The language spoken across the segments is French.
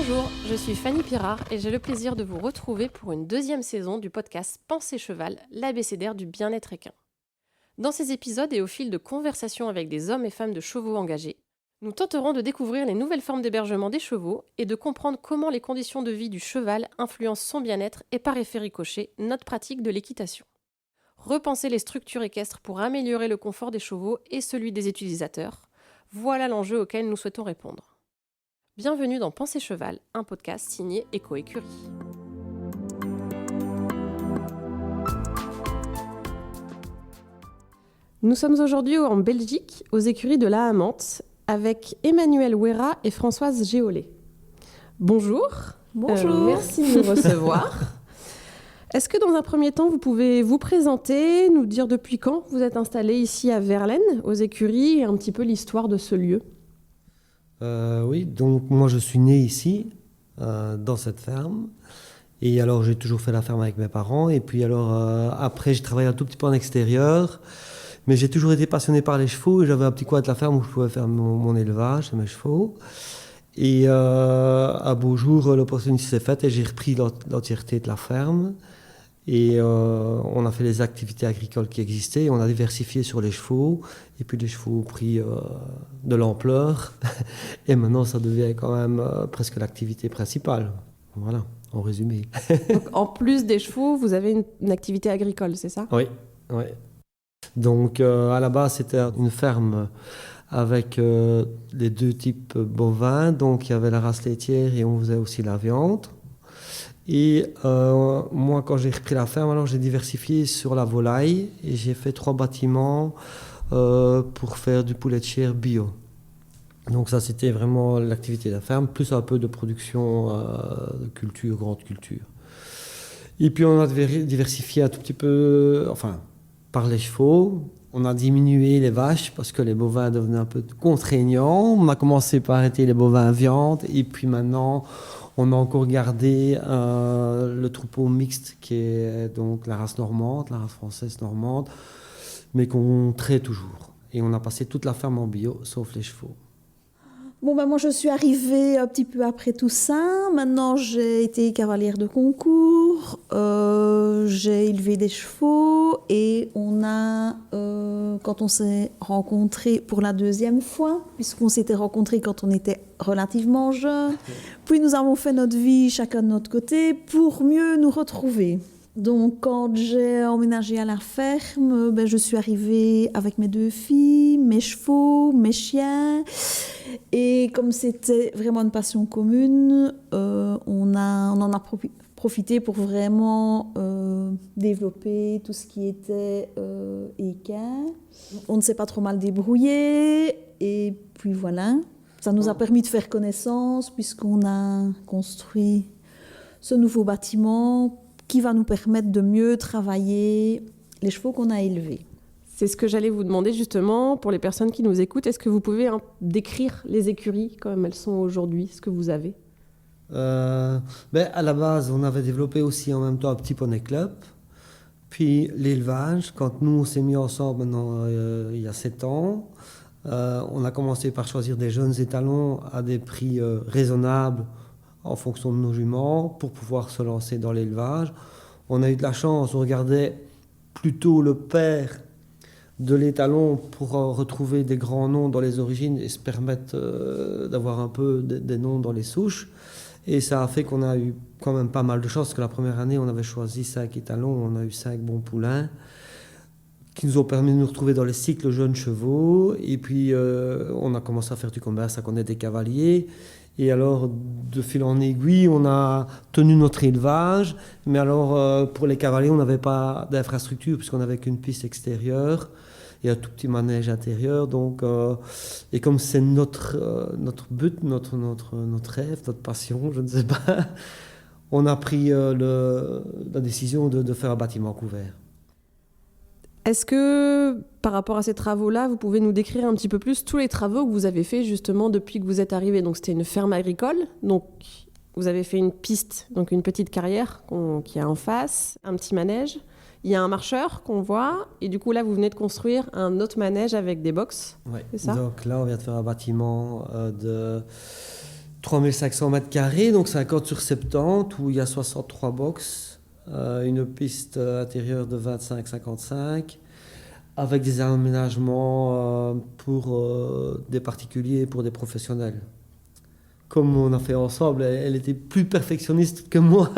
Bonjour, je suis Fanny Pirard et j'ai le plaisir de vous retrouver pour une deuxième saison du podcast Pensée Cheval, l'abécédaire du bien-être équin. Dans ces épisodes et au fil de conversations avec des hommes et femmes de chevaux engagés, nous tenterons de découvrir les nouvelles formes d'hébergement des chevaux et de comprendre comment les conditions de vie du cheval influencent son bien-être et par effet ricochet notre pratique de l'équitation. Repenser les structures équestres pour améliorer le confort des chevaux et celui des utilisateurs, voilà l'enjeu auquel nous souhaitons répondre. Bienvenue dans Pensée Cheval, un podcast signé Éco-Écurie. Nous sommes aujourd'hui en Belgique, aux écuries de la Hamante, avec Emmanuelle Ouéra et Françoise Géollet. Bonjour. Bonjour. Merci de nous recevoir. Est-ce que dans un premier temps, vous pouvez vous présenter, nous dire depuis quand vous êtes installé ici à Verlaine, aux écuries, et un petit peu l'histoire de ce lieu ? Oui, donc moi je suis né ici, dans cette ferme. Et alors j'ai toujours fait la ferme avec mes parents. Et puis alors après j'ai travaillé un tout petit peu en extérieur. Mais j'ai toujours été passionné par les chevaux. Et j'avais un petit coin de la ferme où je pouvais faire mon élevage, mes chevaux. Et un beau jour, l'opportunité s'est faite et j'ai repris l'entièreté de la ferme. Et on a fait les activités agricoles qui existaient, on a diversifié sur les chevaux, et puis les chevaux ont pris de l'ampleur, et maintenant ça devient quand même presque l'activité principale. Voilà, en résumé. Donc, en plus des chevaux, vous avez une activité agricole, c'est ça ? Oui, oui. Donc à la base c'était une ferme avec les deux types bovins, donc il y avait la race laitière et on faisait aussi la viande. Et moi, quand j'ai repris la ferme, alors j'ai diversifié sur la volaille et j'ai fait 3 bâtiments pour faire du poulet de chair bio. Donc ça, c'était vraiment l'activité de la ferme, plus un peu de production de culture, grande culture. Et puis on a diversifié un tout petit peu, enfin, par les chevaux. On a diminué les vaches parce que les bovins devenaient un peu contraignants. On a commencé par arrêter les bovins à viande et puis maintenant... On a encore gardé le troupeau mixte qui est donc la race normande, la race française normande, mais qu'on traite toujours. Et on a passé toute la ferme en bio, sauf les chevaux. Bon, moi, je suis arrivée un petit peu après tout ça. Maintenant, j'ai été cavalière de concours, j'ai élevé des chevaux et on a, quand on s'est rencontrés pour la deuxième fois, puisqu'on s'était rencontrés quand on était relativement jeunes, puis nous avons fait notre vie chacun de notre côté pour mieux nous retrouver. Donc, quand j'ai emménagé à la ferme, je suis arrivée avec mes 2 filles, mes chevaux, mes chiens. Et comme c'était vraiment une passion commune, on en a profité pour vraiment développer tout ce qui était équin. On ne s'est pas trop mal débrouillé. Et puis voilà, ça nous a permis de faire connaissance puisqu'on a construit ce nouveau bâtiment qui va nous permettre de mieux travailler les chevaux qu'on a élevés. C'est ce que j'allais vous demander justement pour les personnes qui nous écoutent. Est-ce que vous pouvez décrire les écuries comme elles sont aujourd'hui, ce que vous avez ? À la base, on avait développé aussi en même temps un petit poney club. Puis l'élevage, quand nous on s'est mis ensemble maintenant, il y a 7 ans, on a commencé par choisir des jeunes étalons à des prix raisonnables en fonction de nos juments pour pouvoir se lancer dans l'élevage. On a eu de la chance, on regardait plutôt le père de l'étalon pour retrouver des grands noms dans les origines et se permettre d'avoir un peu des noms dans les souches. Et ça a fait qu'on a eu quand même pas mal de chance, parce que la première année, on avait choisi 5 étalons, on a eu 5 bons poulains qui nous ont permis de nous retrouver dans les cycles jeunes chevaux. Et puis, on a commencé à faire du commerce, à connaître des cavaliers. Et alors, de fil en aiguille, on a tenu notre élevage. Mais alors, pour les cavaliers, on n'avait pas d'infrastructure, puisqu'on n'avait qu'une piste extérieure et un tout petit manège intérieur. Donc, et comme c'est notre but, notre rêve, notre passion, je ne sais pas, on a pris la décision de faire un bâtiment couvert. Est-ce que, par rapport à ces travaux-là, vous pouvez nous décrire un petit peu plus tous les travaux que vous avez faits justement depuis que vous êtes arrivé ? Donc, c'était une ferme agricole. Donc, vous avez fait une piste, donc une petite carrière qui est en face, un petit manège. Il y a un marcheur qu'on voit. Et du coup, là, vous venez de construire un autre manège avec des box. Ouais. C'est ça ? Donc là, on vient de faire un bâtiment 3500 mètres carrés, donc 50 sur 70, où il y a 63 box, une piste intérieure de 25-55, avec des aménagements pour des particuliers et pour des professionnels. Comme on a fait ensemble, elle était plus perfectionniste que moi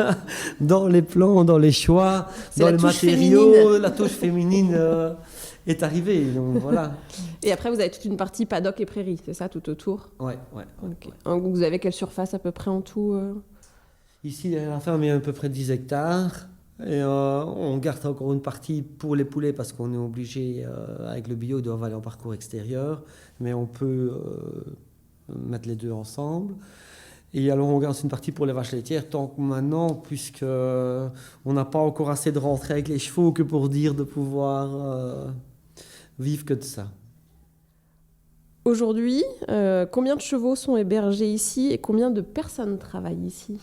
dans les plans, dans les choix, dans les matériaux. Féminine. La touche féminine est arrivée, donc voilà. Et après, vous avez toute une partie paddock et prairie, c'est ça, tout autour? Ouais. Ok. Donc, vous avez quelle surface à peu près en tout Ici, derrière la ferme, il y a à peu près 10 hectares. Et on garde encore une partie pour les poulets parce qu'on est obligé, avec le bio, ils doivent aller en parcours extérieur. Mais on peut mettre les deux ensemble. Et alors on garde une partie pour les vaches laitières, tant que maintenant, puisque on n'a pas encore assez de rentrée avec les chevaux que pour dire de pouvoir vivre que de ça. Aujourd'hui, combien de chevaux sont hébergés ici et combien de personnes travaillent ici?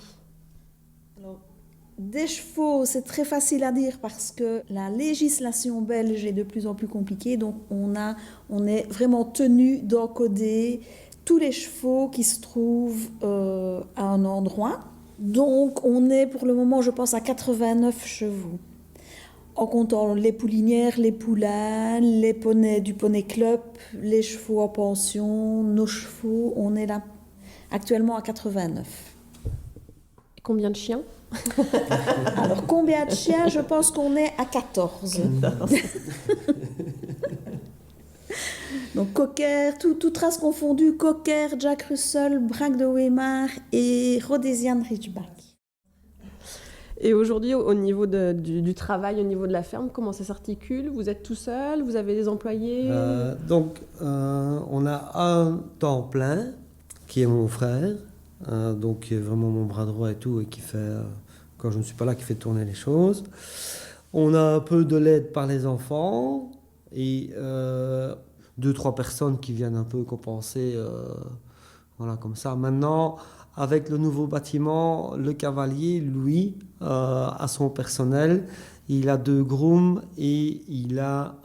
Des chevaux, c'est très facile à dire parce que la législation belge est de plus en plus compliquée. Donc, on est vraiment tenu d'encoder tous les chevaux qui se trouvent à un endroit. Donc, on est pour le moment, je pense, à 89 chevaux. En comptant les poulinières, les poulains, les poneys du poney club, les chevaux en pension, nos chevaux, on est là actuellement à 89. Et combien de chiens? Alors, combien de chiens? Je pense qu'on est à 14. Donc, cocker, toute race confondue, cocker, Jack Russell, Braque de Weimar et Rhodesian Ridgeback. Et aujourd'hui, au niveau du travail, au niveau de la ferme, comment ça s'articule? Vous êtes tout seul? Vous avez des employés? On a un temps plein, qui est mon frère, donc qui est vraiment mon bras droit et tout, et qui fait, quand je ne suis pas là, qui fait tourner les choses. On a un peu de l'aide par les enfants, et 2-3 personnes qui viennent un peu compenser, voilà, comme ça. Maintenant, avec le nouveau bâtiment, le cavalier, lui, a son personnel. Il a 2 grooms et il a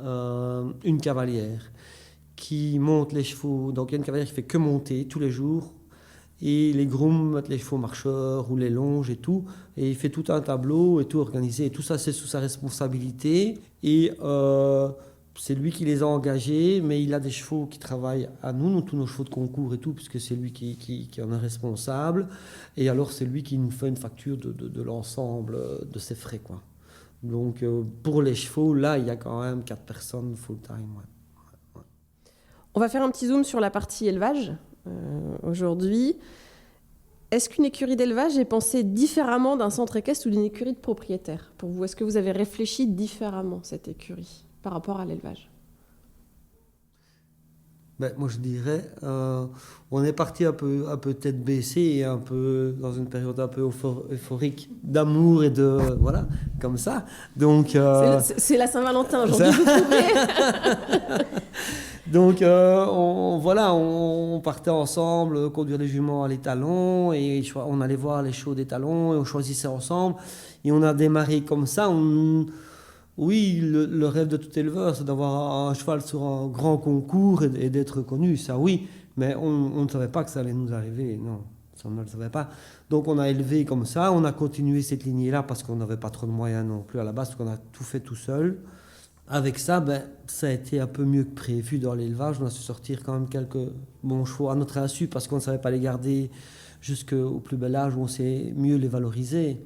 une cavalière qui monte les chevaux. Donc il y a une cavalière qui fait que monter tous les jours. Et les grooms mettent les chevaux marcheurs ou les longes et tout. Et il fait tout un tableau et tout organisé. Et tout ça, c'est sous sa responsabilité. Et c'est lui qui les a engagés, mais il a des chevaux qui travaillent à nous, tous nos chevaux de concours et tout, puisque c'est lui qui en est responsable. Et alors, c'est lui qui nous fait une facture de l'ensemble de ses frais, quoi. Donc, pour les chevaux, là, il y a quand même 4 personnes full-time. Ouais. On va faire un petit zoom sur la partie élevage aujourd'hui. Est-ce qu'une écurie d'élevage est pensée différemment d'un centre équestre ou d'une écurie de propriétaire pour vous? Est-ce que vous avez réfléchi différemment, cette écurie, par rapport à l'élevage? Moi, je dirais, on est parti un peu tête baissée et un peu dans une période un peu euphorique d'amour et de voilà, comme ça. Donc c'est la Saint-Valentin aujourd'hui. Vous trouvez? Donc on partait ensemble conduire les juments à l'étalon et on allait voir les shows d'étalon et on choisissait ensemble et on a démarré comme ça. Oui, le rêve de tout éleveur, c'est d'avoir un cheval sur un grand concours et d'être connu, ça oui, mais on ne savait pas que ça allait nous arriver, non, ça on ne le savait pas. Donc on a élevé comme ça, on a continué cette lignée-là parce qu'on n'avait pas trop de moyens non plus à la base, parce qu'on a tout fait tout seul. Avec ça, ça a été un peu mieux que prévu dans l'élevage, on a su sortir quand même quelques bons chevaux à notre insu parce qu'on ne savait pas les garder jusqu'au plus bel âge où on sait mieux les valoriser.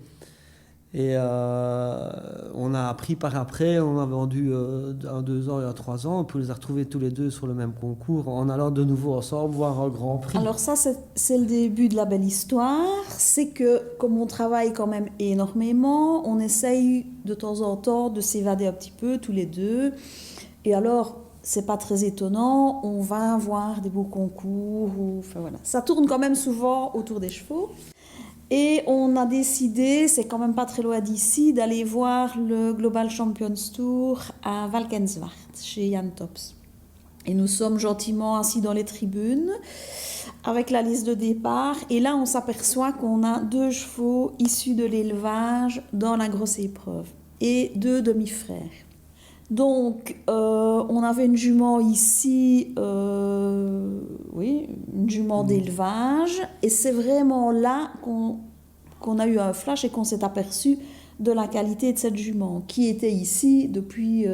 Et on a appris par après, on a vendu un 2 ans et un 3 ans, puis on les a retrouvés tous les deux sur le même concours en allant de nouveau ensemble voir un grand prix. Alors ça, c'est le début de la belle histoire. C'est que comme on travaille quand même énormément, on essaye de temps en temps de s'évader un petit peu tous les deux. Et alors, c'est pas très étonnant, on va voir des beaux concours. Enfin voilà, ça tourne quand même souvent autour des chevaux. Et on a décidé, c'est quand même pas très loin d'ici, d'aller voir le Global Champions Tour à Valkenswaard, chez Jan Tops. Et nous sommes gentiment assis dans les tribunes, avec la liste de départ. Et là, on s'aperçoit qu'on a 2 chevaux issus de l'élevage dans la grosse épreuve. Et 2 demi-frères. Donc, on avait une jument ici, une jument d'élevage. Et c'est vraiment là qu'on a eu un flash et qu'on s'est aperçu de la qualité de cette jument, qui était ici depuis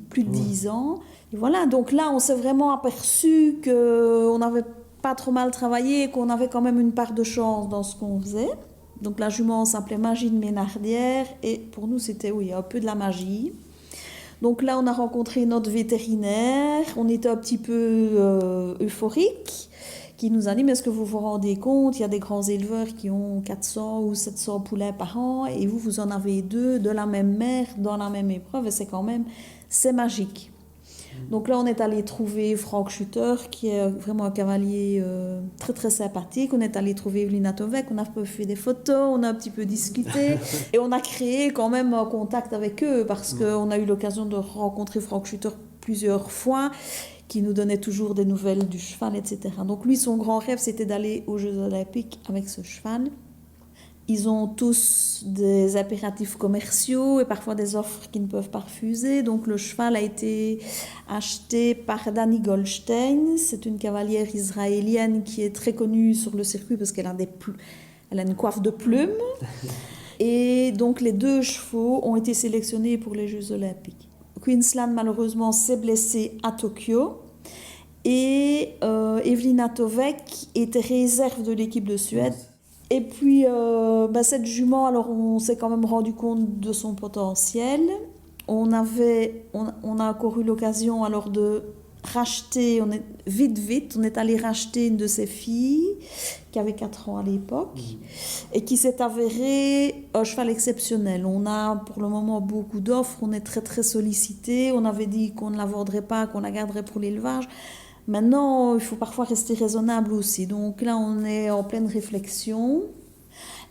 plus de 10 ans. Et voilà, donc là, on s'est vraiment aperçu qu'on n'avait pas trop mal travaillé et qu'on avait quand même une part de chance dans ce qu'on faisait. Donc la jument s'appelait Magie de Ménardière et pour nous, c'était un peu de la magie. Donc là, on a rencontré notre vétérinaire, on était un petit peu euphorique, qui nous a dit, mais est-ce que vous vous rendez compte, il y a des grands éleveurs qui ont 400 ou 700 poulets par an, et vous en avez 2 de la même mère, dans la même épreuve, et c'est magique. Donc là, on est allé trouver Franck Schutter, qui est vraiment un cavalier très très sympathique. On est allé trouver Evelina Tovek, on a fait des photos, on a un petit peu discuté. Et on a créé quand même un contact avec eux, parce qu'on a eu l'occasion de rencontrer Franck Schutter plusieurs fois, qui nous donnait toujours des nouvelles du cheval, etc. Donc lui, son grand rêve, c'était d'aller aux Jeux Olympiques avec ce cheval. Ils ont tous des impératifs commerciaux et parfois des offres qu'ils ne peuvent pas refuser. Donc le cheval a été acheté par Dani Goldstein. C'est une cavalière israélienne qui est très connue sur le circuit parce qu'elle a elle a une coiffe de plumes. Et donc les 2 chevaux ont été sélectionnés pour les Jeux Olympiques. Queensland, malheureusement, s'est blessée à Tokyo. Et Evelina Tovek était réserve de l'équipe de Suède. Et puis, cette jument, alors on s'est quand même rendu compte de son potentiel. On a encore eu l'occasion alors de racheter, on est allé racheter une de ses filles, qui avait 4 ans à l'époque, et qui s'est avérée un cheval exceptionnel. On a pour le moment beaucoup d'offres, on est très très sollicité. On avait dit qu'on ne la vendrait pas, qu'on la garderait pour l'élevage. Maintenant, il faut parfois rester raisonnable aussi. Donc là, on est en pleine réflexion.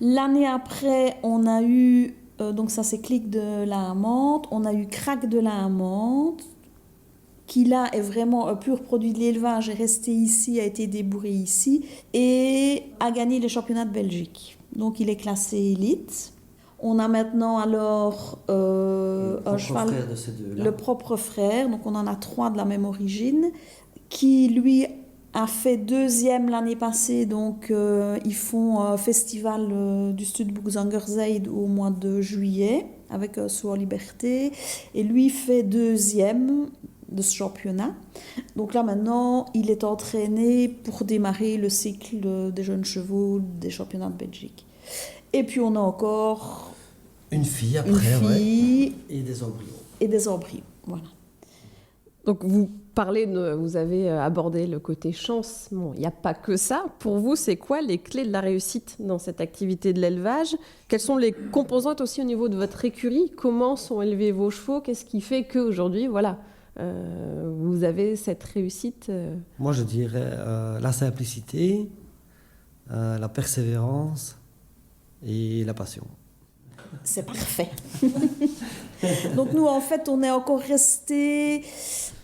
L'année après, on a eu, donc ça c'est Clique de la Amante, on a eu Crack de la Amante, qui là est vraiment un pur produit de l'élevage, est resté ici, a été débourré ici, et a gagné les championnats de Belgique. Donc il est classé élite. On a maintenant alors un cheval, le propre frère, donc on en a 3 de la même origine, qui lui a fait 2e l'année passée, donc ils font un festival du Studbuchsangerzijde au mois de juillet avec Saut en Liberté, et lui fait 2e de ce championnat. Donc là maintenant il est entraîné pour démarrer le cycle des jeunes chevaux des championnats de Belgique. Et puis on a encore une fille après, et des embryons. Voilà. Donc vous avez abordé le côté chance. Bon, il n'y a pas que ça. Pour vous, c'est quoi les clés de la réussite dans cette activité de l'élevage? Quelles sont les composantes aussi au niveau de votre écurie? Comment sont élevés vos chevaux? Qu'est-ce qui fait qu'aujourd'hui, vous avez cette réussite? Moi, je dirais la simplicité, la persévérance et la passion. C'est parfait. Donc nous, en fait, on est encore resté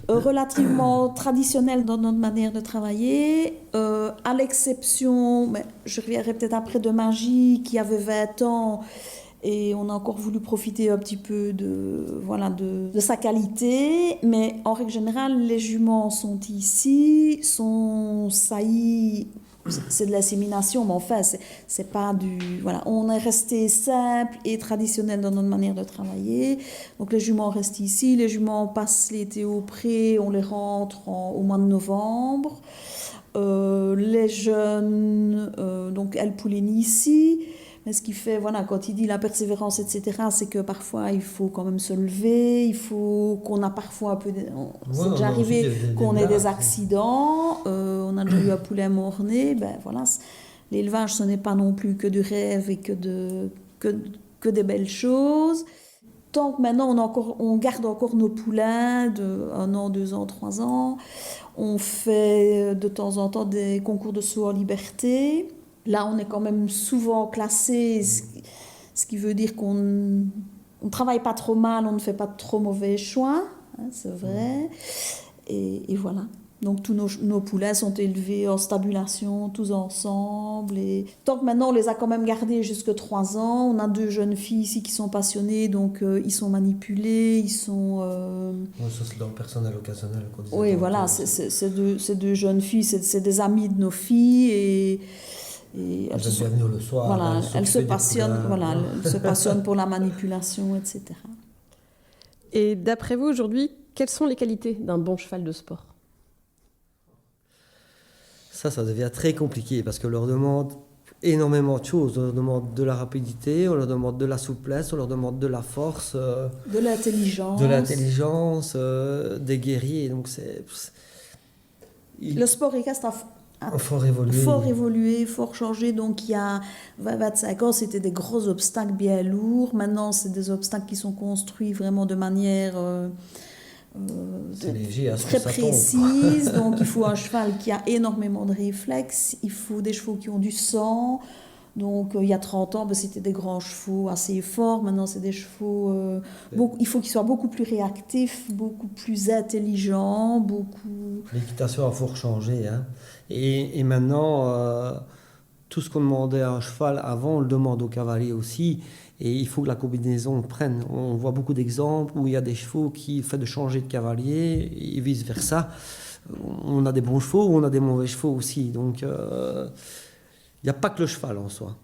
relativement traditionnel dans notre manière de travailler, à l'exception, mais je reviendrai peut-être après, de Magie, qui avait 20 ans, et on a encore voulu profiter un petit peu de sa qualité. Mais en règle générale, les juments sont ici, sont saillies. C'est de l'insémination, mais enfin, c'est pas du... Voilà, on est resté simple et traditionnel dans notre manière de travailler. Donc les juments restent ici, les juments passent l'été au pré, on les rentre au mois de novembre. Les jeunes, donc elles poulinent ici. Mais ce qui fait, quand il dit la persévérance, etc., c'est que parfois, il faut quand même se lever, il faut qu'on a parfois un peu... c'est déjà arrivé qu'on ait des accidents, on a déjà eu un poulet mort-né, l'élevage, ce n'est pas non plus que du rêve et que des belles choses. Tant que maintenant, on garde encore nos poulains de 1 an, 2 ans, 3 ans, on fait de temps en temps des concours de saut en liberté. Là, on est quand même souvent classé, ce qui veut dire qu'on ne travaille pas trop mal, on ne fait pas de trop mauvais choix, c'est vrai. Et voilà. Donc tous nos poulets sont élevés en stabulation, tous ensemble. Et tant que maintenant on les a quand même gardés jusque 3 ans, on a 2 jeunes filles ici qui sont passionnées, donc ils sont manipulés, ils sont... Ça c'est dans le personnel occasionnel qu'on disait. Oui, voilà, ces deux jeunes filles, c'est des amies de nos filles et elles viennent venir le soir. Voilà, elles se passionnent pour la manipulation, etc. Et d'après vous aujourd'hui, quelles sont les qualités d'un bon cheval de sport ? Ça devient très compliqué parce qu'on leur demande énormément de choses. On leur demande de la rapidité, on leur demande de la souplesse, on leur demande de la force. De l'intelligence. Des guerriers. Donc Le sport équestre a fort évolué, fort changé. Donc il y a 25 ans, c'était des gros obstacles bien lourds. Maintenant, c'est des obstacles qui sont construits vraiment de manière... léger, très précise, donc il faut un cheval qui a énormément de réflexes, il faut des chevaux qui ont du sang. Donc il y a 30 ans, c'était des grands chevaux assez forts, maintenant c'est des chevaux... il faut qu'ils soient beaucoup plus réactifs, beaucoup plus intelligents, L'équitation a fort changé. Hein. Et maintenant, tout ce qu'on demandait à un cheval avant, on le demande au cavalier aussi. Et il faut que la combinaison prenne. On voit beaucoup d'exemples où il y a des chevaux qui font de changer de cavalier et vice-versa. On a des bons chevaux ou on a des mauvais chevaux aussi. Donc, il n'y a pas que le cheval en soi.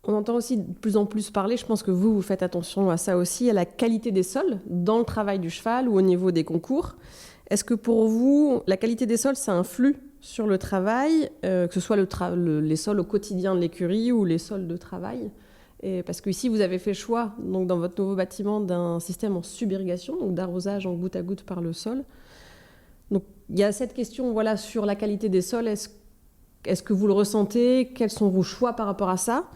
On entend aussi de plus en plus parler, je pense que vous faites attention à ça aussi, à la qualité des sols dans le travail du cheval ou au niveau des concours. Est-ce que pour vous, la qualité des sols, ça influe sur le travail, que ce soit les sols au quotidien de l'écurie ou les sols de travail ? Et parce qu'ici, vous avez fait le choix, donc, dans votre nouveau bâtiment, d'un système en subirrigation, donc d'arrosage en goutte à goutte par le sol. Donc il y a cette question sur la qualité des sols. Est-ce que vous le ressentez ? Quels sont vos choix par rapport à ça ?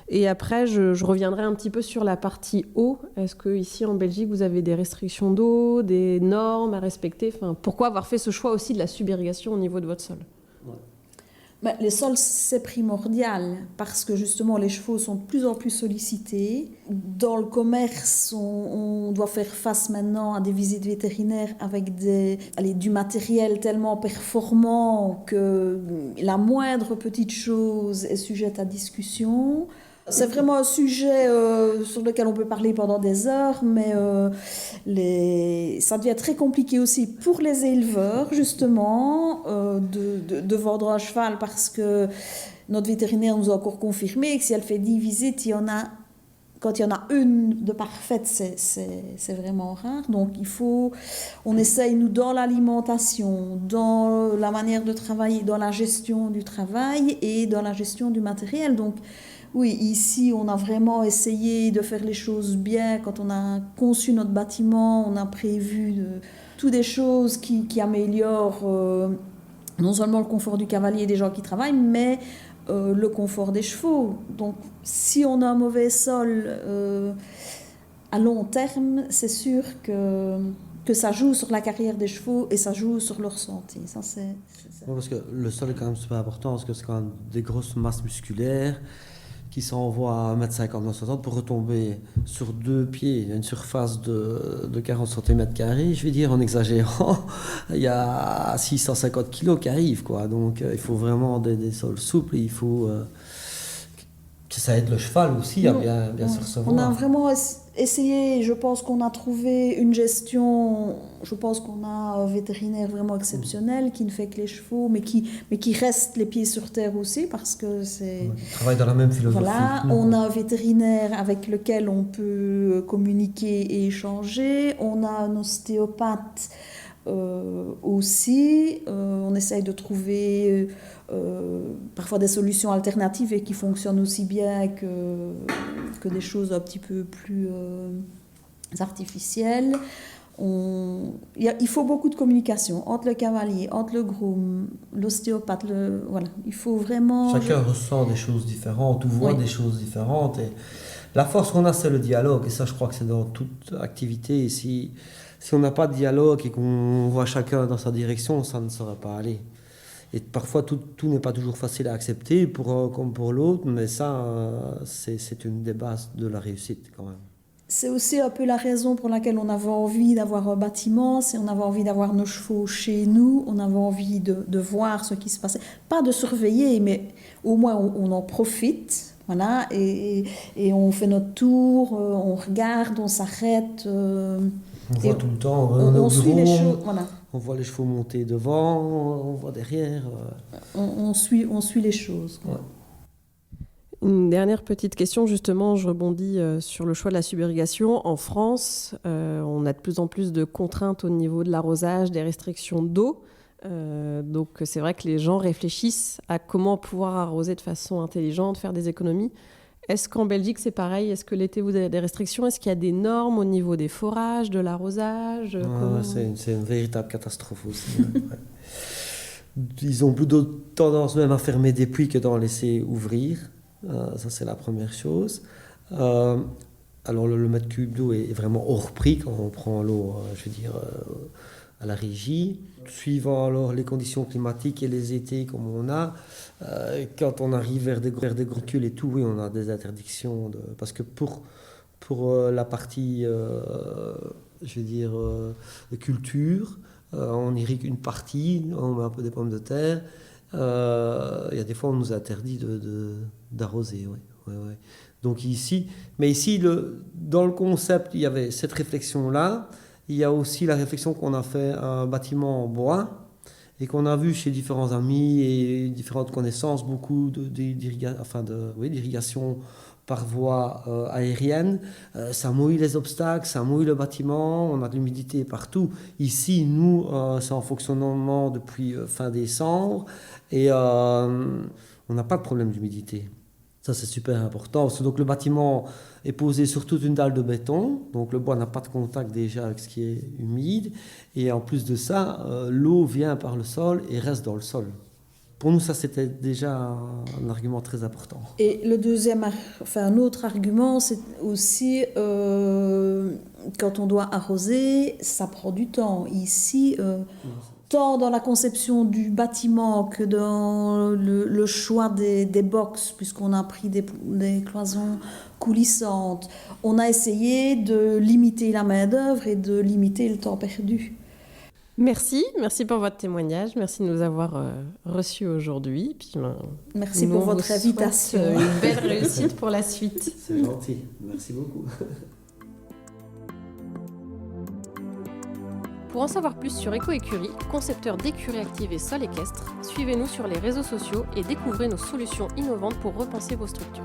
Et après, je reviendrai un petit peu sur la partie eau. Est-ce qu'ici en Belgique, vous avez des restrictions d'eau, des normes à respecter ? Pourquoi avoir fait ce choix aussi de la subirrigation au niveau de votre sol ? Les sols, c'est primordial parce que justement les chevaux sont de plus en plus sollicités. Dans le commerce, on doit faire face maintenant à des visites vétérinaires avec du matériel tellement performant que la moindre petite chose est sujette à discussion. C'est vraiment un sujet sur lequel on peut parler pendant des heures, mais ça devient très compliqué aussi pour les éleveurs, justement, de vendre un cheval parce que notre vétérinaire nous a encore confirmé que si elle fait 10 visites, quand il y en a une de parfaite, c'est vraiment rare. Donc on essaye, nous, dans l'alimentation, dans la manière de travailler, dans la gestion du travail et dans la gestion du matériel. Donc, oui, ici, on a vraiment essayé de faire les choses bien. Quand on a conçu notre bâtiment, on a prévu toutes des choses qui améliorent non seulement le confort du cavalier et des gens qui travaillent, mais le confort des chevaux. Donc, si on a un mauvais sol à long terme, c'est sûr que ça joue sur la carrière des chevaux et ça joue sur leur santé. Ça, c'est ça. Parce que le sol est quand même super important, parce que c'est quand même des grosses masses musculaires qui s'envoient à 1,50 m, 1,60 m pour retomber sur 2 pieds. Il y a une surface de 40 cm², je vais dire en exagérant. Il y a 650 kg qui arrivent, quoi. Donc il faut vraiment des sols souples, il faut que ça aide le cheval aussi à bien se recevoir. On a vraiment essayé, je pense qu'on a trouvé une gestion, je pense qu'on a un vétérinaire vraiment exceptionnel qui ne fait que les chevaux, mais qui reste les pieds sur terre aussi parce que c'est... On travaille dans la même philosophie. Voilà, on a un vétérinaire avec lequel on peut communiquer et échanger, on a un ostéopathe aussi, on essaye de trouver parfois des solutions alternatives et qui fonctionnent aussi bien que des choses un petit peu plus artificielles. Il faut beaucoup de communication entre le cavalier, entre le groom, l'ostéopathe. Voilà, il faut vraiment... Chacun ressent des choses différentes ou voit des choses différentes. Et la force qu'on a, c'est le dialogue. Et ça, je crois que c'est dans toute activité. Si on n'a pas de dialogue et qu'on voit chacun dans sa direction, ça ne saurait pas aller. Et parfois, tout n'est pas toujours facile à accepter, pour un comme pour l'autre, mais ça, c'est une des bases de la réussite quand même. C'est aussi un peu la raison pour laquelle on avait envie d'avoir un bâtiment, c'est on avait envie d'avoir nos chevaux chez nous, on avait envie de voir ce qui se passait. Pas de surveiller, mais au moins on en profite, voilà, et on fait notre tour, on regarde, on s'arrête. On voit tout le temps, on suit les choses, voilà. On voit les chevaux monter devant, on voit derrière. On suit les choses. Ouais. Une dernière petite question, justement, je rebondis sur le choix de la subrogation. En France, on a de plus en plus de contraintes au niveau de l'arrosage, des restrictions d'eau. Donc c'est vrai que les gens réfléchissent à comment pouvoir arroser de façon intelligente, faire des économies. Est-ce qu'en Belgique c'est pareil? Est-ce que l'été vous avez des restrictions? Est-ce qu'il y a des normes au niveau des forages, de l'arrosage? C'est une véritable catastrophe aussi. Ouais. Ils ont plutôt tendance même à fermer des puits que d'en laisser ouvrir. Ça c'est la première chose. Alors le mètre cube d'eau est vraiment hors prix quand on prend l'eau, à la régie. Suivant alors les conditions climatiques et les étés comme on a, quand on arrive vers des gros culs et tout, oui, on a des interdictions. Parce que pour la partie, de culture, on irrigue une partie, on met un peu des pommes de terre. Il y a des fois, on nous interdit d'arroser. Ouais. Donc ici, dans le concept, il y avait cette réflexion-là. Il y a aussi la réflexion qu'on a fait un bâtiment en bois et qu'on a vu chez différents amis et différentes connaissances, beaucoup d'irrigation par voie aérienne. Ça mouille les obstacles, ça mouille le bâtiment, on a de l'humidité partout. Ici, nous, c'est en fonctionnement depuis fin décembre et on n'a pas de problème d'humidité. Ça, c'est super important. Parce que donc, le bâtiment est posé sur toute une dalle de béton. Donc, le bois n'a pas de contact déjà avec ce qui est humide. Et en plus de ça, l'eau vient par le sol et reste dans le sol. Pour nous, ça, c'était déjà un argument très important. Et le un autre argument, c'est aussi quand on doit arroser, ça prend du temps. Ici, tant dans la conception du bâtiment que dans le choix des box, puisqu'on a pris des cloisons coulissantes, on a essayé de limiter la main-d'œuvre et de limiter le temps perdu. Merci pour votre témoignage, merci de nous avoir reçus aujourd'hui. Puis, merci pour votre invitation. Une belle réussite pour la suite. C'est gentil, merci beaucoup. Pour en savoir plus sur Éco-Écurie, concepteur d'écuries actives et sol équestre, suivez-nous sur les réseaux sociaux et découvrez nos solutions innovantes pour repenser vos structures.